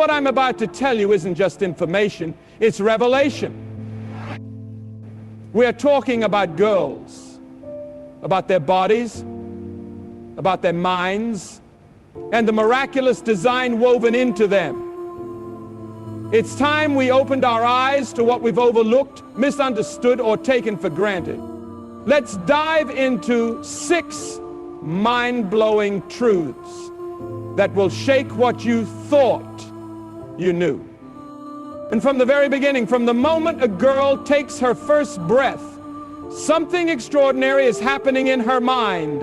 What I'm about to tell you isn't just information, it's revelation. We're talking about girls, about their bodies, about their minds, and the miraculous design woven into them. It's time we opened our eyes to what we've overlooked, misunderstood, or taken for granted. Let's dive into 6 mind-blowing truths that will shake what you thought you knew. And from the very beginning, from the moment a girl takes her first breath, something extraordinary is happening in her mind,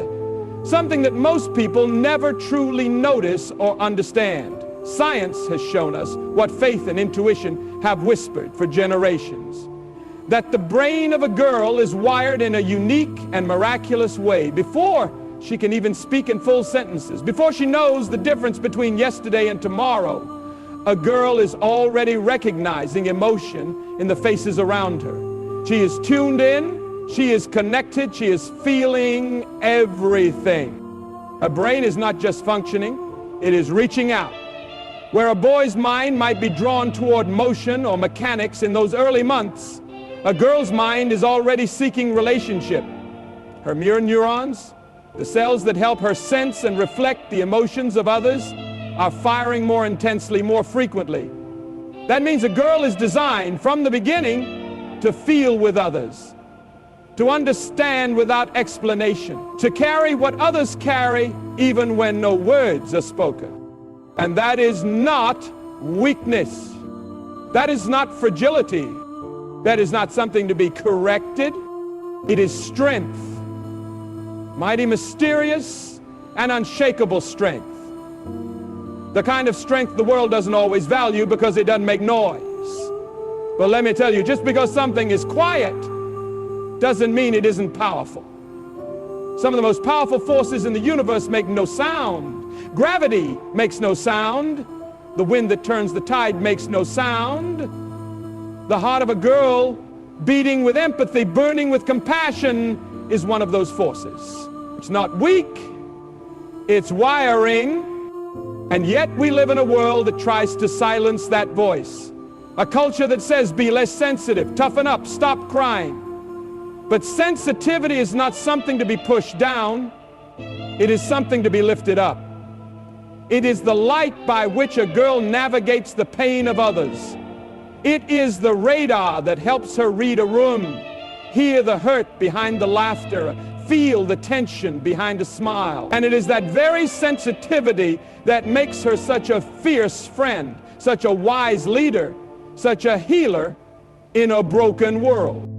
something that most people never truly notice or understand. Science has shown us what faith and intuition have whispered for generations, that the brain of a girl is wired in a unique and miraculous way. Before she can even speak in full sentences, before she knows the difference between yesterday and tomorrow, a girl is already recognizing emotion in the faces around her. She is tuned in, she is connected, she is feeling everything. Her brain is not just functioning, it is reaching out. Where a boy's mind might be drawn toward motion or mechanics in those early months, a girl's mind is already seeking relationship. Her mirror neurons, the cells that help her sense and reflect the emotions of others, are firing more intensely, more frequently. That means a girl is designed from the beginning to feel with others, to understand without explanation, to carry what others carry even when no words are spoken. And that is not weakness. That is not fragility. That is not something to be corrected. It is strength. Mighty, mysterious, and unshakable strength. The kind of strength the world doesn't always value because it doesn't make noise. But let me tell you, just because something is quiet doesn't mean it isn't powerful. Some of the most powerful forces in the universe make no sound. Gravity makes no sound. The wind that turns the tide makes no sound. The heart of a girl beating with empathy, burning with compassion, is one of those forces. It's not weak, it's wiring. And yet we live in a world that tries to silence that voice. A culture that says, be less sensitive, toughen up, stop crying. But sensitivity is not something to be pushed down. It is something to be lifted up. It is the light by which a girl navigates the pain of others. It is the radar that helps her read a room, hear the hurt behind the laughter, feel the tension behind a smile. And it is that very sensitivity that makes her such a fierce friend, such a wise leader, such a healer in a broken world.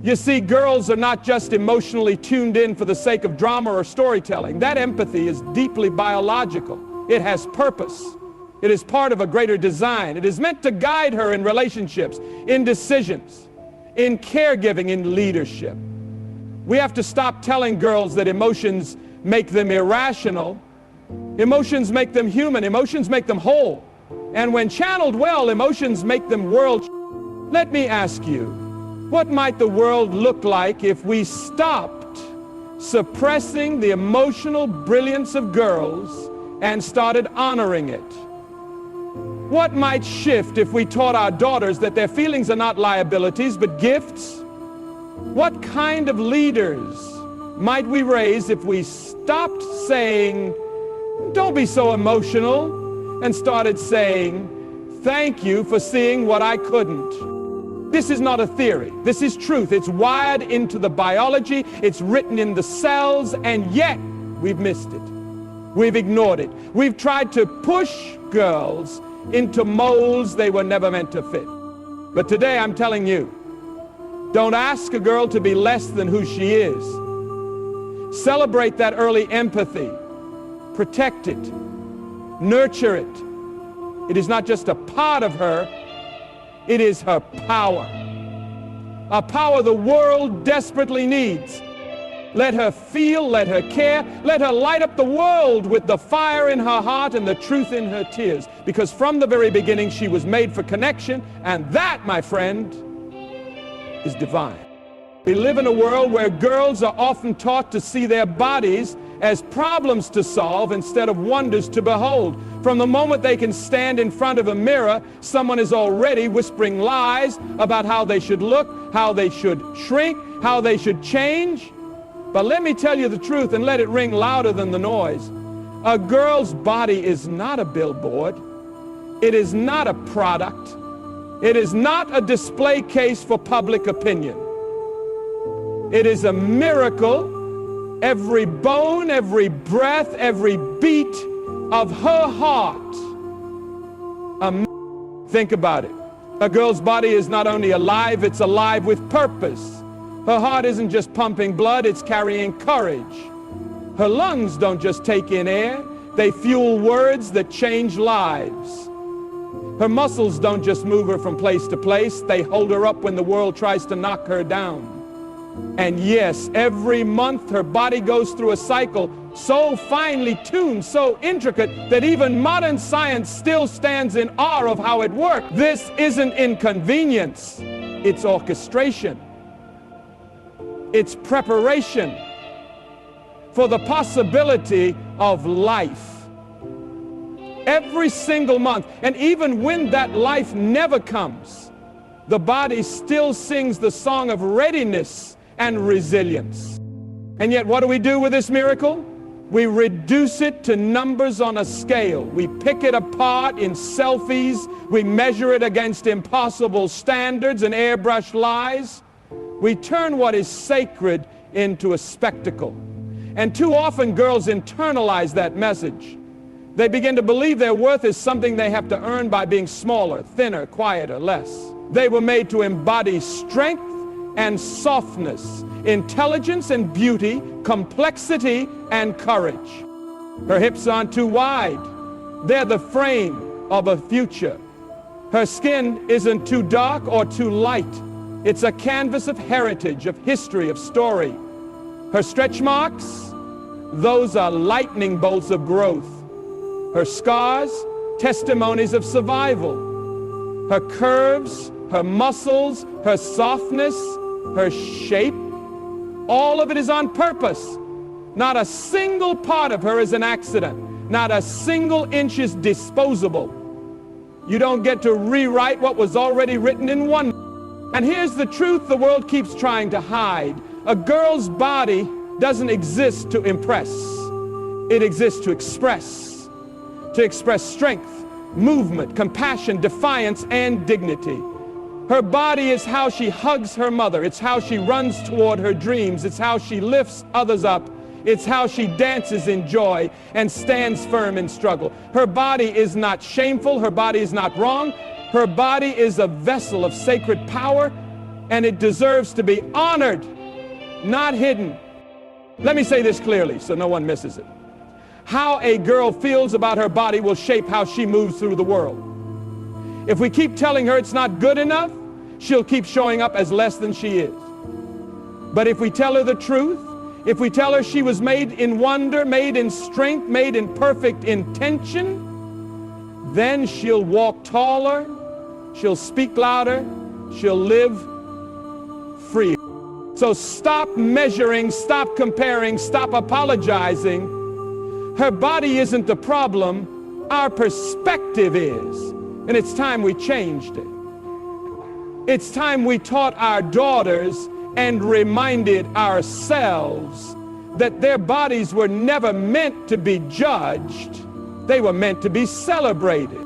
You see, girls are not just emotionally tuned in for the sake of drama or storytelling. That empathy is deeply biological. It has purpose. It is part of a greater design. It is meant to guide her in relationships, in decisions, in caregiving, in leadership. We have to stop telling girls that emotions make them irrational. Emotions make them human. Emotions make them whole. And when channeled well, emotions make them world. Let me ask you, what might the world look like if we stopped suppressing the emotional brilliance of girls and started honoring it? What might shift if we taught our daughters that their feelings are not liabilities but gifts? What kind of leaders might we raise if we stopped saying, don't be so emotional, and started saying, thank you for seeing what I couldn't? This is not a theory. This is truth. It's wired into the biology. It's written in the cells, and yet we've missed it. We've ignored it. We've tried to push girls into molds they were never meant to fit. But today I'm telling you, don't ask a girl to be less than who she is. Celebrate that early empathy. Protect it. Nurture it. It is not just a part of her, it is her power. A power the world desperately needs. Let her feel, let her care, let her light up the world with the fire in her heart and the truth in her tears. Because from the very beginning she was made for connection, and that, my friend, is divine. We live in a world where girls are often taught to see their bodies as problems to solve instead of wonders to behold. From the moment they can stand in front of a mirror, someone is already whispering lies about how they should look, how they should shrink, how they should change. But let me tell you the truth and let it ring louder than the noise. A girl's body is not a billboard. It is not a product. It is not a display case for public opinion. It is a miracle. Every bone, every breath, every beat of her heart. Think about it. A girl's body is not only alive, it's alive with purpose. Her heart isn't just pumping blood, it's carrying courage. Her lungs don't just take in air, they fuel words that change lives. Her muscles don't just move her from place to place, they hold her up when the world tries to knock her down. And yes, every month her body goes through a cycle so finely tuned, so intricate, that even modern science still stands in awe of how it works. This isn't inconvenience, it's orchestration. It's preparation for the possibility of life. Every single month, and even when that life never comes, the body still sings the song of readiness and resilience. And yet, what do we do with this miracle? We reduce it to numbers on a scale. We pick it apart in selfies. We measure it against impossible standards and airbrushed lies. We turn what is sacred into a spectacle. And too often girls internalize that message. They begin to believe their worth is something they have to earn by being smaller, thinner, quieter, less. They were made to embody strength and softness, intelligence and beauty, complexity and courage. Her hips aren't too wide. They're the frame of a future. Her skin isn't too dark or too light. It's a canvas of heritage, of history, of story. Her stretch marks, those are lightning bolts of growth. Her scars, testimonies of survival. Her curves, her muscles, her softness, her shape, all of it is on purpose. Not a single part of her is an accident. Not a single inch is disposable. You don't get to rewrite what was already written in one. And here's the truth the world keeps trying to hide. A girl's body doesn't exist to impress. It exists to express strength, movement, compassion, defiance, and dignity. Her body is how she hugs her mother. It's how she runs toward her dreams. It's how she lifts others up. It's how she dances in joy and stands firm in struggle. Her body is not shameful. Her body is not wrong. Her body is a vessel of sacred power, and it deserves to be honored, not hidden. Let me say this clearly so no one misses it. How a girl feels about her body will shape how she moves through the world. If we keep telling her it's not good enough, she'll keep showing up as less than she is. But if we tell her the truth, if we tell her she was made in wonder, made in strength, made in perfect intention, then she'll walk taller, she'll speak louder, she'll live free. So stop measuring, stop comparing, stop apologizing. Her body isn't the problem, our perspective is. And it's time we changed it. It's time we taught our daughters and reminded ourselves that their bodies were never meant to be judged. They were meant to be celebrated.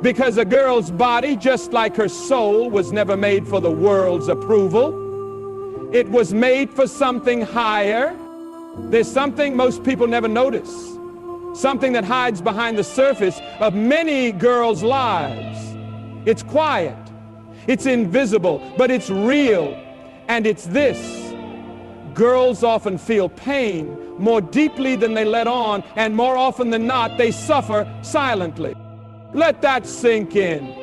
Because a girl's body, just like her soul, was never made for the world's approval. It was made for something higher. There's something most people never notice. Something that hides behind the surface of many girls' lives. It's quiet, it's invisible, but it's real. And it's this: girls often feel pain more deeply than they let on, and more often than not, they suffer silently. Let that sink in.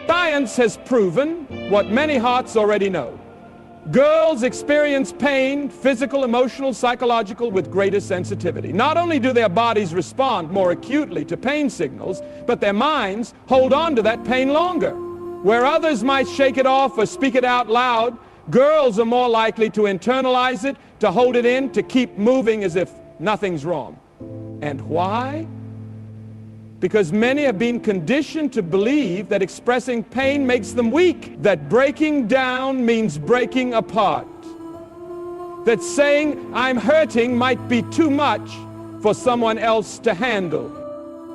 Science has proven what many hearts already know. Girls experience pain, physical, emotional, psychological, with greater sensitivity. Not only do their bodies respond more acutely to pain signals, but their minds hold on to that pain longer. Where others might shake it off or speak it out loud, girls are more likely to internalize it, to hold it in, to keep moving as if nothing's wrong. And why? Because many have been conditioned to believe that expressing pain makes them weak, that breaking down means breaking apart, that saying I'm hurting might be too much for someone else to handle.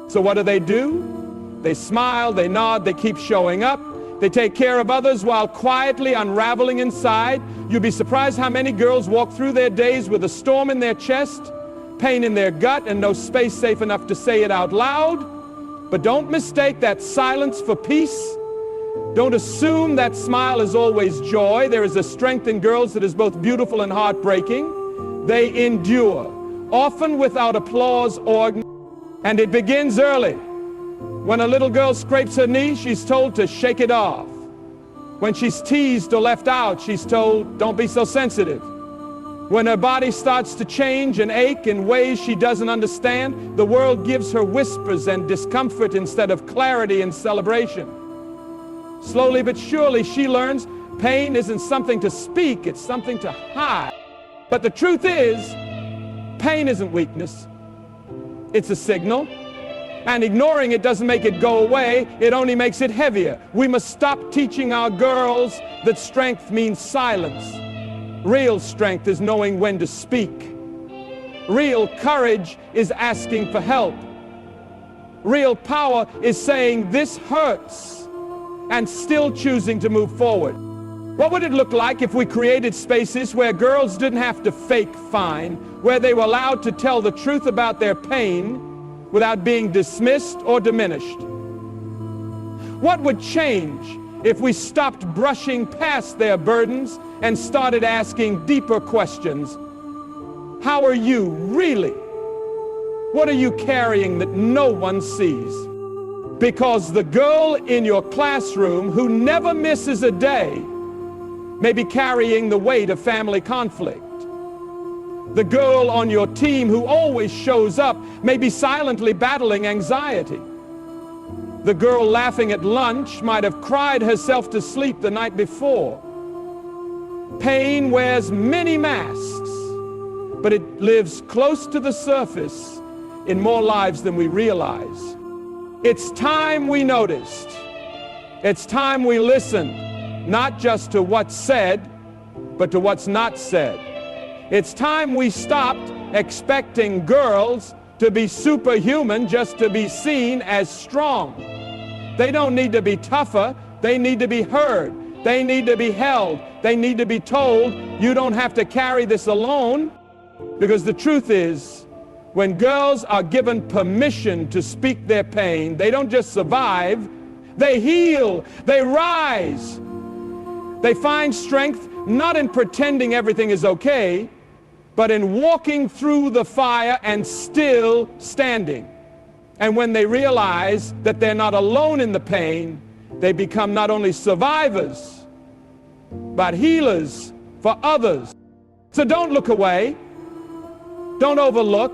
So what do? They smile, they nod, they keep showing up. They take care of others while quietly unraveling inside. You'd be surprised how many girls walk through their days with a storm in their chest, pain in their gut, and no space safe enough to say it out loud. But don't mistake that silence for peace. Don't assume that smile is always joy. There is a strength in girls that is both beautiful and heartbreaking. They endure, often without applause or... And it begins early. When a little girl scrapes her knee, she's told to shake it off. When she's teased or left out, she's told, don't be so sensitive. When her body starts to change and ache in ways she doesn't understand, the world gives her whispers and discomfort instead of clarity and celebration. Slowly but surely, she learns pain isn't something to speak, it's something to hide. But the truth is, pain isn't weakness. It's a signal. And ignoring it doesn't make it go away, it only makes it heavier. We must stop teaching our girls that strength means silence. Real strength is knowing when to speak. Real courage is asking for help. Real power is saying this hurts and still choosing to move forward. What would it look like if we created spaces where girls didn't have to fake fine, where they were allowed to tell the truth about their pain without being dismissed or diminished? What would change if we stopped brushing past their burdens and started asking deeper questions? How are you really? What are you carrying that no one sees? Because the girl in your classroom who never misses a day may be carrying the weight of family conflict. The girl on your team who always shows up may be silently battling anxiety. The girl laughing at lunch might have cried herself to sleep the night before. Pain wears many masks, but it lives close to the surface in more lives than we realize. It's time we noticed. It's time we listened, not just to what's said, but to what's not said. It's time we stopped expecting girls to be superhuman just to be seen as strong. They don't need to be tougher. They need to be heard. They need to be held. They need to be told, you don't have to carry this alone. Because the truth is, when girls are given permission to speak their pain, they don't just survive, they heal, they rise. They find strength not in pretending everything is okay, but in walking through the fire and still standing. And when they realize that they're not alone in the pain, they become not only survivors, but healers for others. So don't look away. Don't overlook.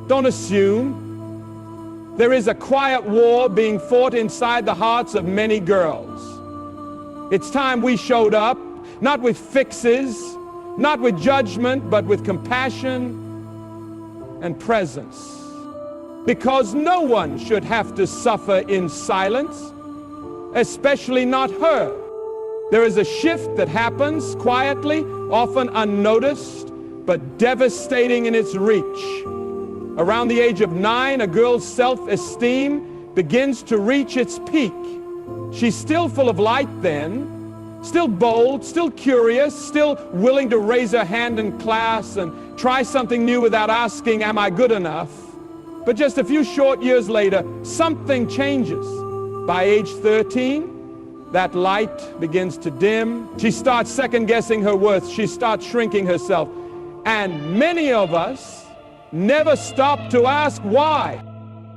Don't assume. There is a quiet war being fought inside the hearts of many girls. It's time we showed up, not with fixes, not with judgment, but with compassion and presence. Because no one should have to suffer in silence, especially not her. There is a shift that happens quietly, often unnoticed, but devastating in its reach. Around the age of 9, a girl's self-esteem begins to reach its peak. She's still full of light then, still bold, still curious, still willing to raise her hand in class and try something new without asking, am I good enough? But just a few short years later, something changes. By age 13, that light begins to dim. She starts second-guessing her worth. She starts shrinking herself. And many of us never stop to ask why.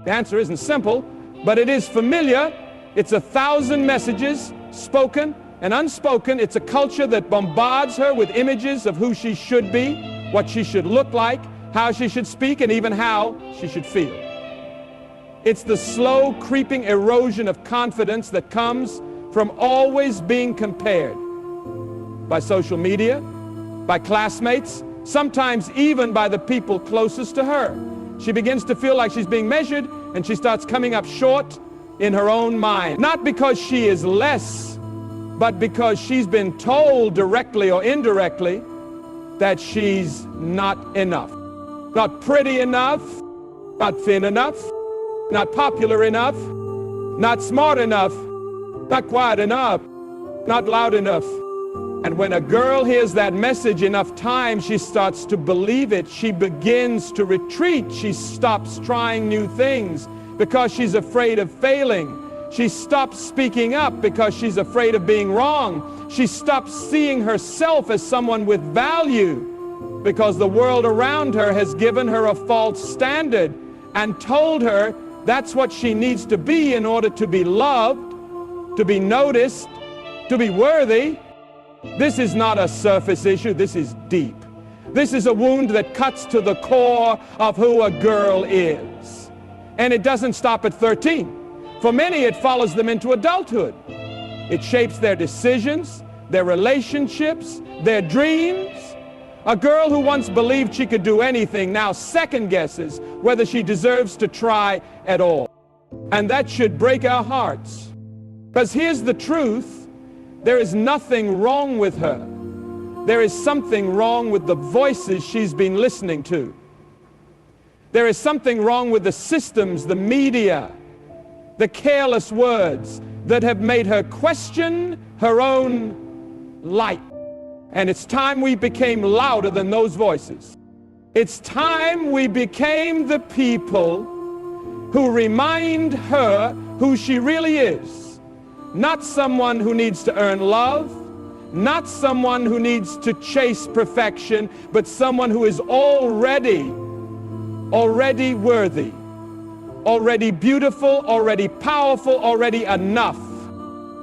The answer isn't simple, but it is familiar. It's 1,000 messages, spoken and unspoken. It's a culture that bombards her with images of who she should be, what she should look like, how she should speak, and even how she should feel. It's the slow creeping erosion of confidence that comes from always being compared by social media, by classmates, sometimes even by the people closest to her. She begins to feel like she's being measured and she starts coming up short in her own mind. Not because she is less, but because she's been told directly or indirectly that she's not enough. Not pretty enough, not thin enough, not popular enough, not smart enough, not quiet enough, not loud enough. And when a girl hears that message enough times, she starts to believe it. She begins to retreat. She stops trying new things because she's afraid of failing. She stops speaking up because she's afraid of being wrong. She stops seeing herself as someone with value because the world around her has given her a false standard and told her that's what she needs to be in order to be loved, to be noticed, to be worthy. This is not a surface issue, this is deep. This is a wound that cuts to the core of who a girl is. And it doesn't stop at 13. For many, it follows them into adulthood. It shapes their decisions, their relationships, their dreams. A girl who once believed she could do anything now second guesses whether she deserves to try at all. And that should break our hearts. Because here's the truth. There is nothing wrong with her. There is something wrong with the voices she's been listening to. There is something wrong with the systems, the media, the careless words that have made her question her own light. And it's time we became louder than those voices. It's time we became the people who remind her who she really is. Not someone who needs to earn love, not someone who needs to chase perfection, but someone who is already worthy, already beautiful, already powerful, already enough.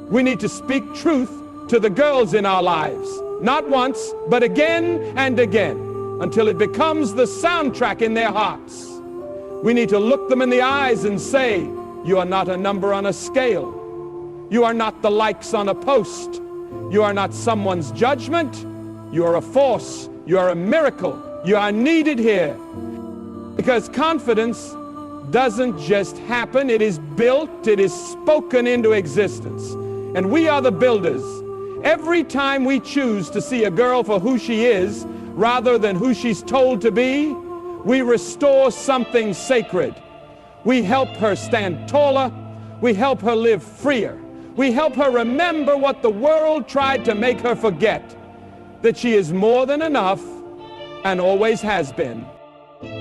We need to speak truth to the girls in our lives, not once, but again and again, until it becomes the soundtrack in their hearts. We need to look them in the eyes and say, you are not a number on a scale. You are not the likes on a post. You are not someone's judgment. You are a force. You are a miracle. You are needed here. Because confidence doesn't just happen. It is built. It is spoken into existence. And we are the builders. Every time we choose to see a girl for who she is, rather than who she's told to be, we restore something sacred. We help her stand taller. We help her live freer. We help her remember what the world tried to make her forget, that she is more than enough and always has been.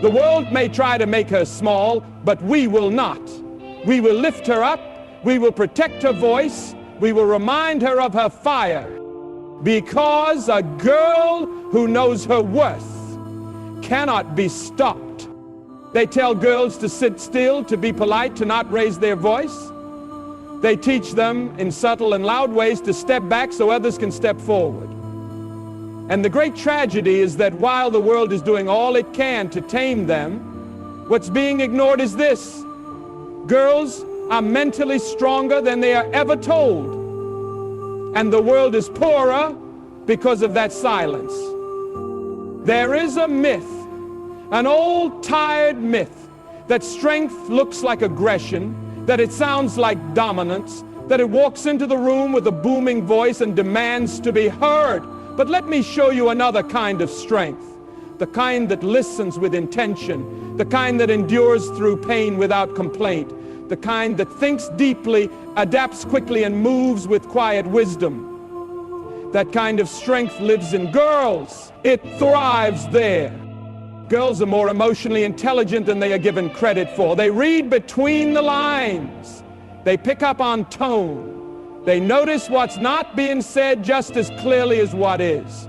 The world may try to make her small, but we will not. We will lift her up. We will protect her voice. We will remind her of her fire, because a girl who knows her worth cannot be stopped. They tell girls to sit still, to be polite, to not raise their voice. They teach them in subtle and loud ways to step back so others can step forward. And the great tragedy is that while the world is doing all it can to tame them, what's being ignored is this: girls are mentally stronger than they are ever told. And the world is poorer because of that silence. There is a myth, an old tired myth, that strength looks like aggression, that it sounds like dominance, that it walks into the room with a booming voice and demands to be heard. But let me show you another kind of strength, the kind that listens with intention, the kind that endures through pain without complaint, the kind that thinks deeply, adapts quickly, and moves with quiet wisdom. That kind of strength lives in girls. It thrives there. Girls are more emotionally intelligent than they are given credit for. They read between the lines. They pick up on tone. They notice what's not being said just as clearly as what is.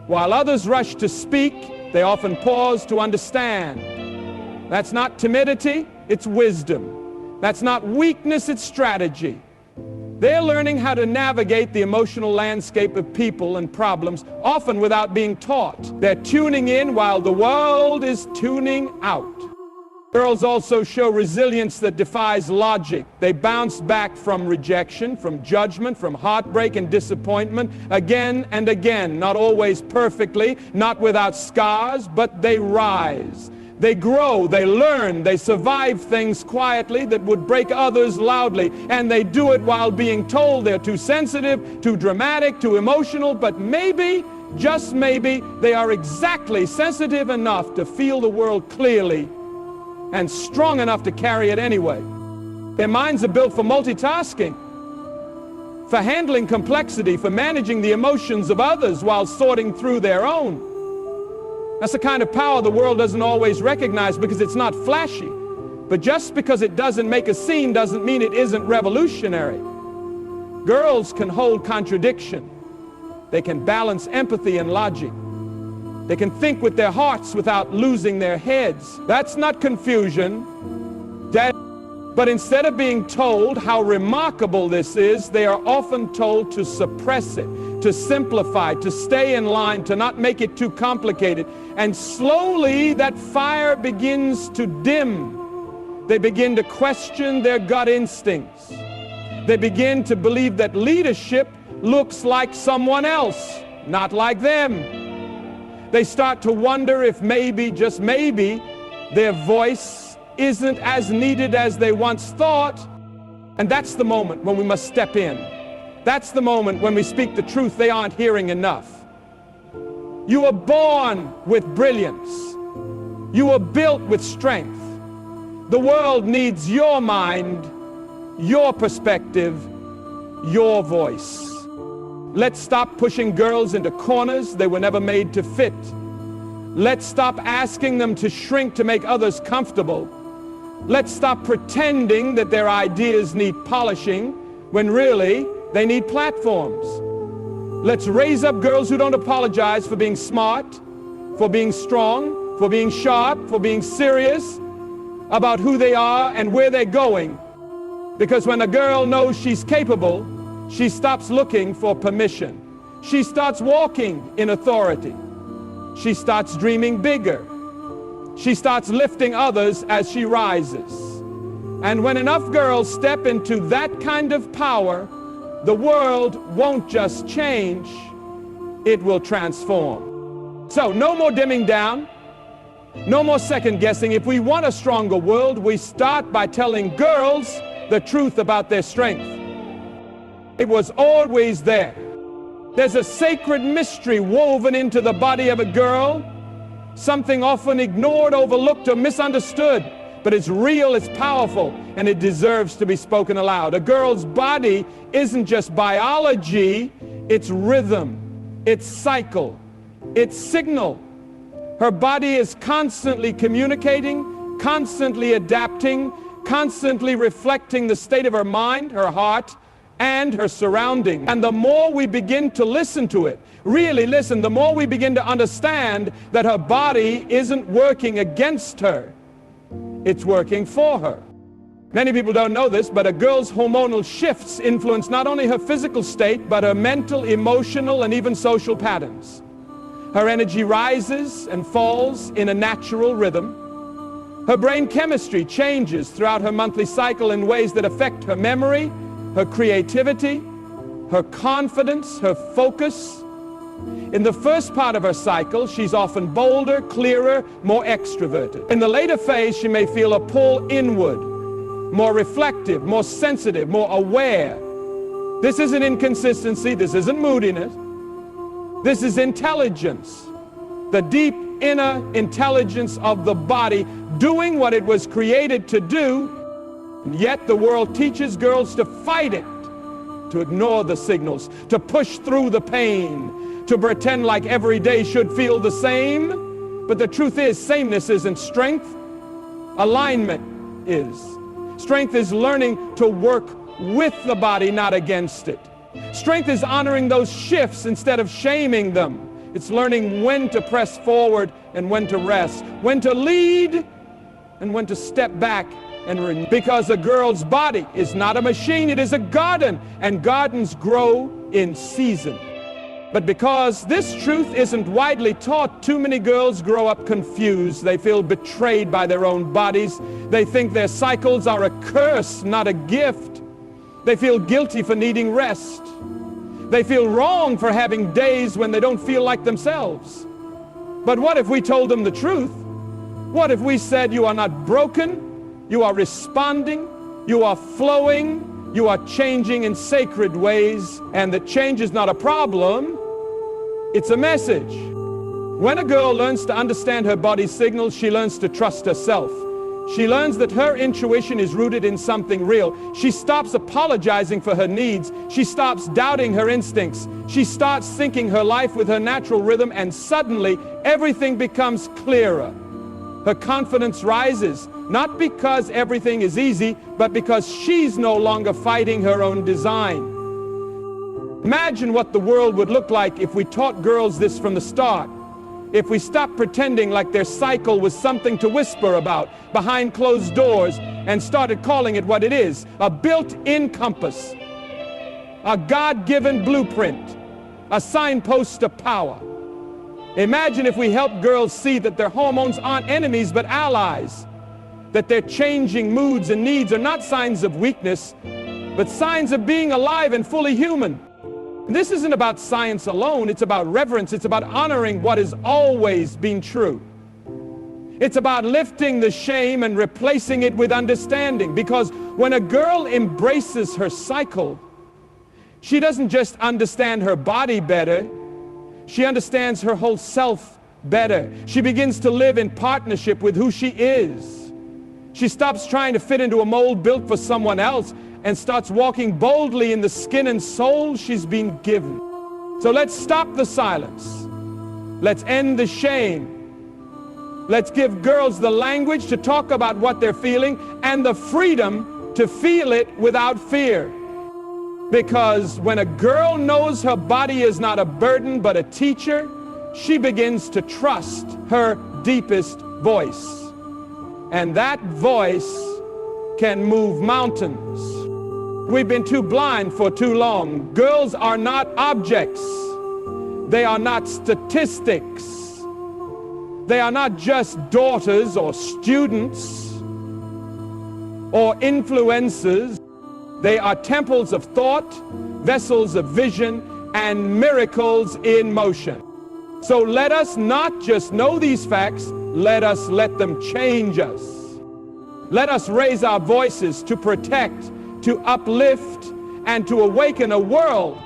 While others rush to speak, they often pause to understand. That's not timidity, it's wisdom. That's not weakness, it's strategy. They're learning how to navigate the emotional landscape of people and problems, often without being taught. They're tuning in while the world is tuning out. Girls also show resilience that defies logic. They bounce back from rejection, from judgment, from heartbreak and disappointment, again and again, not always perfectly, not without scars, but they rise. They grow, they learn, they survive things quietly that would break others loudly, and they do it while being told they're too sensitive, too dramatic, too emotional, but maybe, just maybe, they are exactly sensitive enough to feel the world clearly and strong enough to carry it anyway. Their minds are built for multitasking, for handling complexity, for managing the emotions of others while sorting through their own. That's the kind of power the world doesn't always recognize because it's not flashy. But just because it doesn't make a scene doesn't mean it isn't revolutionary. Girls can hold contradiction. They can balance empathy and logic. They can think with their hearts without losing their heads. That's not confusion. But instead of being told how remarkable this is, they are often told to suppress it, to simplify, to stay in line, to not make it too complicated. And slowly that fire begins to dim. They begin to question their gut instincts. They begin to believe that leadership looks like someone else, not like them. They start to wonder if maybe, just maybe, their voice isn't as needed as they once thought. And that's the moment when we must step in. That's the moment when we speak the truth they aren't hearing enough. You were born with brilliance. You were built with strength. The world needs your mind, your perspective, your voice. Let's stop pushing girls into corners they were never made to fit. Let's stop asking them to shrink to make others comfortable. Let's stop pretending that their ideas need polishing when really they need platforms. Let's raise up girls who don't apologize for being smart, for being strong, for being sharp, for being serious about who they are and where they're going. Because when a girl knows she's capable, she stops looking for permission. She starts walking in authority. She starts dreaming bigger. She starts lifting others as she rises. And when enough girls step into that kind of power, the world won't just change, it will transform. So no more dimming down, no more second guessing. If we want a stronger world, we start by telling girls the truth about their strength. It was always there. There's a sacred mystery woven into the body of a girl, something often ignored, overlooked, or misunderstood, but it's real, it's powerful, and it deserves to be spoken aloud. A girl's body isn't just biology, it's rhythm, it's cycle, it's signal. Her body is constantly communicating, constantly adapting, constantly reflecting the state of her mind, her heart, and her surrounding. And the more we begin to listen to it, really listen, the more we begin to understand that her body isn't working against her, it's working for her. Many people don't know this, but a girl's hormonal shifts influence not only her physical state, but her mental, emotional, and even social patterns. Her energy rises and falls in a natural rhythm. Her brain chemistry changes throughout her monthly cycle in ways that affect her memory, her creativity, her confidence, her focus. In the first part of her cycle, she's often bolder, clearer, more extroverted. In the later phase, she may feel a pull inward, more reflective, more sensitive, more aware. This isn't inconsistency, this isn't moodiness. This is intelligence, the deep inner intelligence of the body doing what it was created to do. And yet the world teaches girls to fight it, to ignore the signals, to push through the pain, to pretend like every day should feel the same. But the truth is, sameness isn't strength. Alignment is. Strength is learning to work with the body, not against it. Strength is honoring those shifts instead of shaming them. It's learning when to press forward and when to rest, when to lead and when to step back and renew. Because a girl's body is not a machine, it is a garden, and gardens grow in season. But because this truth isn't widely taught, too many girls grow up confused. They feel betrayed by their own bodies. They think their cycles are a curse, not a gift. They feel guilty for needing rest. They feel wrong for having days when they don't feel like themselves. But what if we told them the truth? What if we said you are not broken, you are responding, you are flowing, you are changing in sacred ways, and that change is not a problem, it's a message. When a girl learns to understand her body's signals, she learns to trust herself. She learns that her intuition is rooted in something real. She stops apologizing for her needs. She stops doubting her instincts. She starts syncing her life with her natural rhythm, and suddenly everything becomes clearer. Her confidence rises, not because everything is easy, but because she's no longer fighting her own design. Imagine what the world would look like if we taught girls this from the start. If we stopped pretending like their cycle was something to whisper about behind closed doors and started calling it what it is, a built-in compass, a God-given blueprint, a signpost to power. Imagine if we helped girls see that their hormones aren't enemies but allies, that their changing moods and needs are not signs of weakness, but signs of being alive and fully human. This isn't about science alone, it's about reverence, it's about honoring what has always been true. It's about lifting the shame and replacing it with understanding, because when a girl embraces her cycle, she doesn't just understand her body better, she understands her whole self better. She begins to live in partnership with who she is. She stops trying to fit into a mold built for someone else and starts walking boldly in the skin and soul she's been given. So let's stop the silence. Let's end the shame. Let's give girls the language to talk about what they're feeling and the freedom to feel it without fear. Because when a girl knows her body is not a burden but a teacher, she begins to trust her deepest voice. And that voice can move mountains. We've been too blind for too long. Girls are not objects. They are not statistics. They are not just daughters or students or influencers. They are temples of thought, vessels of vision, and miracles in motion. So let us not just know these facts, let us let them change us. Let us raise our voices to protect, to uplift, and to awaken a world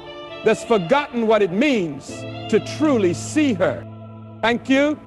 that's forgotten what it means to truly see her. Thank you.